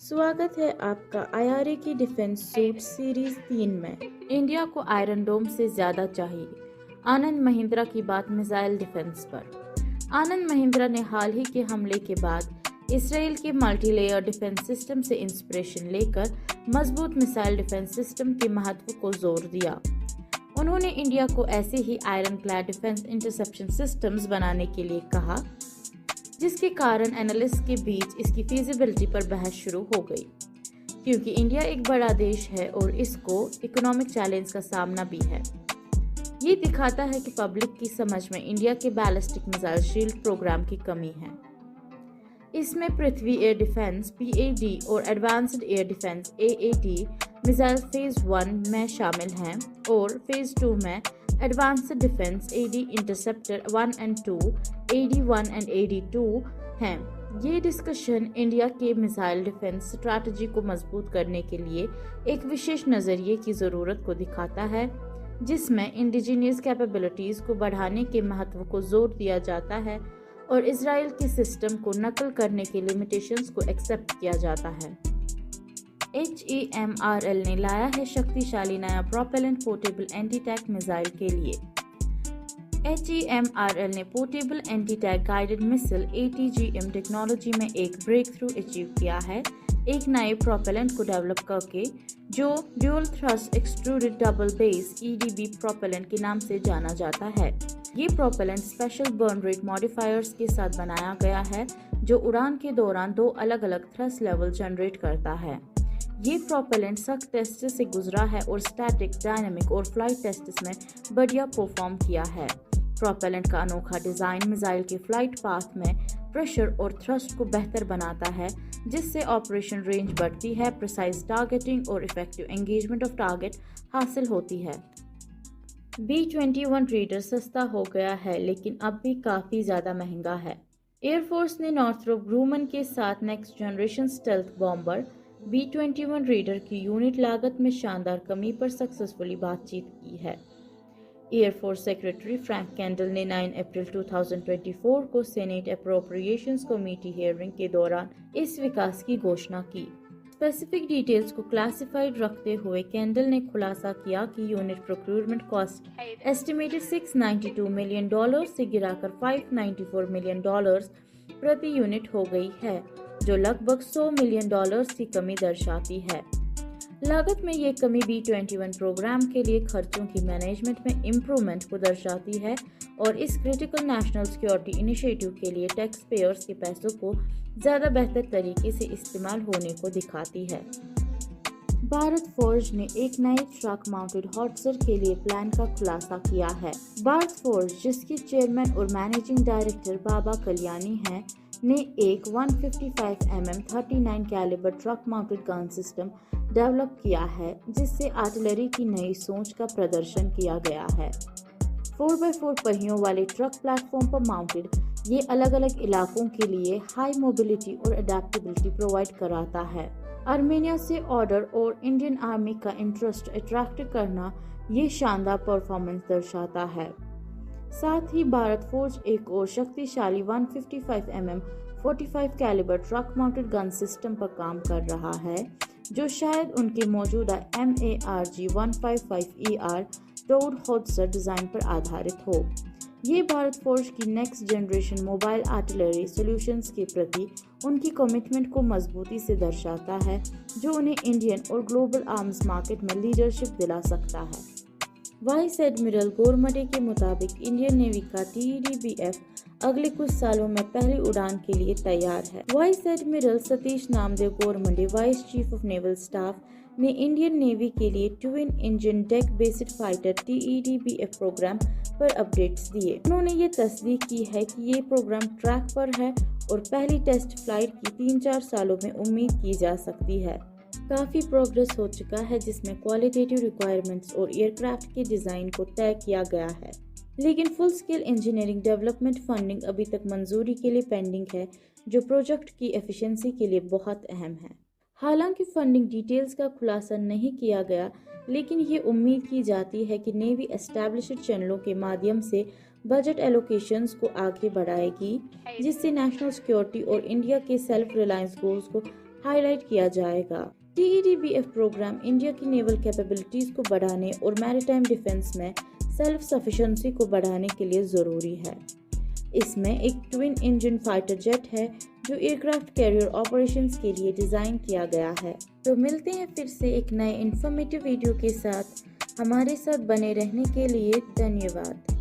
स्वागत है आपका आईआरए की डिफेंस सूट सीरीज 3 में। इंडिया को आयरन डोम से ज्यादा चाहिए। आनंद महिंद्रा की बात मिसाइल डिफेंस पर। आनंद महिंद्रा ने हाल ही के हमले के बाद इसराइल के मल्टीलेयर डिफेंस सिस्टम से इंस्पिरेशन लेकर मजबूत मिसाइल डिफेंस सिस्टम के महत्व को जोर दिया। उन्होंने इंडिया को ऐसे ही iron clad defence interception systems बनाने के लिए कहा, जिसके कारण एनालिस्ट के बीच इसकी फीजिबिलिटी पर बहस शुरू हो गई, क्योंकि इंडिया एक बड़ा देश है और इसको इकोनॉमिक चैलेंज का सामना भी है। ये दिखाता है कि पब्लिक की समझ में इंडिया के बैलिस्टिक मिसाइल शील्ड प्रोग्राम की कमी है। इसमें पृथ्वी एयर डिफेंस (PAD) और advanced air defence (AAD) missile phase 1 में शामिल हैं और फेज 2 में advanced defence AD interceptor 1 and 2, AD1 and AD2 हैं। ये डिस्कशन इंडिया के मिसाइल डिफेंस स्ट्रैटेजी को मजबूत करने के लिए एक विशेष नजरिए की जरूरत को दिखाता है, जिसमें इंडिजिनियस कैपेबिलिटीज को बढ़ाने के महत्व को जोर दिया जाता है और इजराइल के सिस्टम को नकल करने के लिमिटेशंस को एक्सेप्ट किया जाता है। HEMRL ने लाया है शक्तिशाली नया propellant portable anti tank missile के लिए। HEMRL ने portable anti tank guided missile ATGM technology में एक ब्रेक थ्रू अचीव किया है, एक नए प्रोपेलेंट को डेवलप करके, जो dual thrust extruded double base EDB propellant के नाम से जाना जाता है। ये propellant special burn rate modifiers के साथ बनाया गया है, जो उड़ान के दौरान 2 अलग-अलग थ्रस्ट लेवल जनरेट करता है। ये प्रोपेलेंट सख्त टेस्ट से गुजरा है और स्टैटिक, डायनामिक और फ्लाइट टेस्ट में बढ़िया परफॉर्म किया है। प्रोपेलेंट का अनोखा डिजाइन मिसाइल के फ्लाइट पाथ में प्रेशर और थ्रस्ट को बेहतर बनाता है, जिससे ऑपरेशन रेंज बढ़ती है, प्रिसाइज टारगेटिंग और इफेक्टिव एंगेजमेंट ऑफ टारगेट हासिल होती है। B-21 रीडर सस्ता हो गया है, लेकिन अब भी काफ़ी ज़्यादा महंगा है। एयरफोर्स ने नॉर्थरोप ग्रूमन के साथ next generation stealth bomber B-21 reader की यूनिट लागत में शानदार कमी पर सक्सेसफुली बातचीत की है। एयरफोर्स सेक्रेटरी फ्रैंक कैंडल ने 9 अप्रैल 2024 को सेनेट अप्रोप्रिएशंस कमेटी हियरिंग के दौरान इस विकास की घोषणा की। स्पेसिफिक डिटेल्स को क्लासिफाइड रखते हुए कैंडल ने खुलासा किया कि unit procurement cost estimated $692 million से गिराकर $594 मिलियन प्रति यूनिट हो गई है, जो लगभग $100 मिलियन की कमी दर्शाती है। लागत में ये कमी B-21 प्रोग्राम के लिए खर्चों की मैनेजमेंट में इम्प्रूवमेंट को दर्शाती है और इस क्रिटिकल नेशनल सिक्योरिटी इनिशिएटिव के लिए टैक्स पेयर्स के पैसों को ज़्यादा बेहतर तरीके से इस्तेमाल होने को दिखाती है। भारत फोर्ज ने एक नए ट्रक माउंटेड हॉटसर के लिए प्लान का खुलासा किया है। भारत फोर्ज, जिसके चेयरमैन और मैनेजिंग डायरेक्टर बाबा कल्याणी हैं, ने एक 155mm 39 calibre truck mounted gun system develop किया है, जिससे आर्टिलरी की नई सोच का प्रदर्शन किया गया है। 4x4 पहियों वाले ट्रक प्लेटफॉर्म पर माउंटेड, ये अलग अलग इलाकों के लिए हाई मोबिलिटी और अडेप्टेबिलिटी प्रोवाइड कराता है। आर्मेनिया से ऑर्डर और इंडियन आर्मी का इंटरेस्ट अट्रैक्ट करना ये शानदार परफॉर्मेंस दर्शाता है। साथ ही भारत फोर्ज एक और शक्तिशाली 155mm 45 calibre truck mounted gun system पर काम कर रहा है, जो शायद उनके मौजूदा MARG 155ER टोड हॉटसर डिजाइन पर आधारित हो। ये भारत फोर्ज की next generation mobile artillery solutions के प्रति उनकी कमिटमेंट को मजबूती से दर्शाता है, जो उन्हें इंडियन और ग्लोबल आर्म्स मार्केट में लीडरशिप दिला सकता है। वाइस एडमिरल गोरमडे के मुताबिक इंडियन नेवी का TEDBF अगले कुछ सालों में पहली उड़ान के लिए तैयार है। Vice admiral Satish Namdev Ghormade, vice chief of naval staff, ने इंडियन नेवी के लिए twin engine deck based fighter TEDBF programme पर अपडेट्स दिए। उन्होंने ये तस्दीक की है कि ये प्रोग्राम ट्रैक पर है और पहली टेस्ट फ्लाइट की 3-4 सालों में उम्मीद की जा सकती है। काफ़ी प्रोग्रेस हो चुका है, जिसमें क्वालिटेटिव रिक्वायरमेंट्स और एयरक्राफ्ट के डिज़ाइन को तय किया गया है, लेकिन full scale engineering development funding अभी तक मंजूरी के लिए पेंडिंग है, जो प्रोजेक्ट की एफिशिएंसी के लिए बहुत अहम है। हालांकि फंडिंग डिटेल्स का खुलासा नहीं किया गया, लेकिन ये उम्मीद की जाती है कि नेवी एस्टैब्लिश्ड चैनलों के माध्यम से बजट एलोकेशंस को आगे बढ़ाएगी, जिससे नेशनल सिक्योरिटी और इंडिया के सेल्फ रिलायंस गोल्स को हाईलाइट किया जाएगा। TEDBF प्रोग्राम इंडिया की नेवल कैपेबिलिटीज को बढ़ाने और मैरीटाइम डिफेंस में सेल्फ सफिशिएंसी को बढ़ाने के लिए ज़रूरी है। इसमें एक ट्विन इंजन फाइटर जेट है जो एयरक्राफ्ट कैरियर ऑपरेशंस के लिए डिज़ाइन किया गया है। तो मिलते हैं फिर से एक नए इन्फॉर्मेटिव वीडियो के साथ। हमारे साथ बने रहने के लिए धन्यवाद।